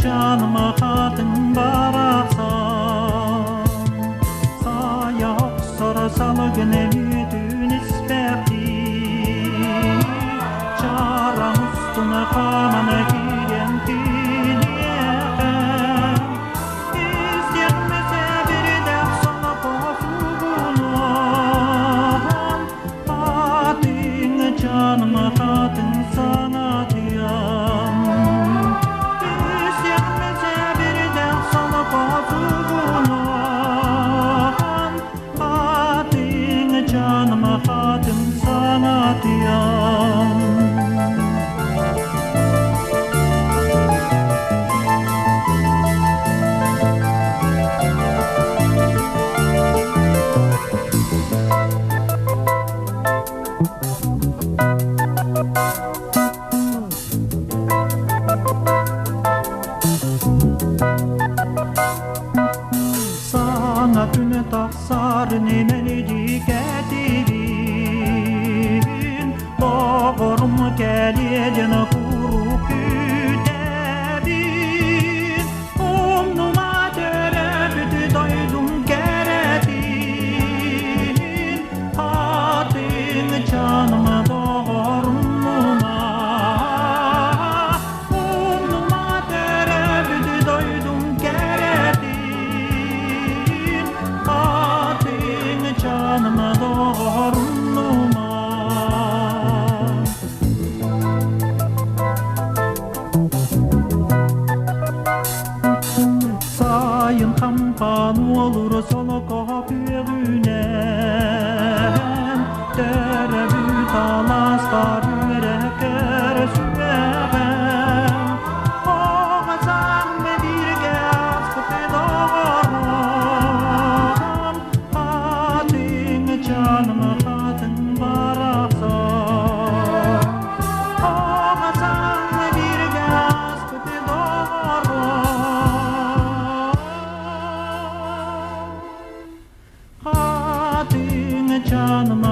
Canıma kadın baraksan Sayaq sorasalı gönemi dün isperdi Çaram üstüne kanana giyen dileyen İzlenmese bir def sana kofuğunun Adın canıma kadın sana diyan Canıma kadın sana diyan Sana düne taksar nemeli diketirin Doğrum geliyecene kuru kütebin Omnuma tereddütü doydum geredin Adın canıma doğrumuma Omnuma tereddütü doydum geredin Adın canıma doğrumuma Sayın kampan olur soloko büyünen Terebbüt alaslar yürekler süveren Oğazan ve bir gaz kıpedoğan Adın canıma kadın baraksan Oğazan ve bir gaz kıpedoğan Adın canıma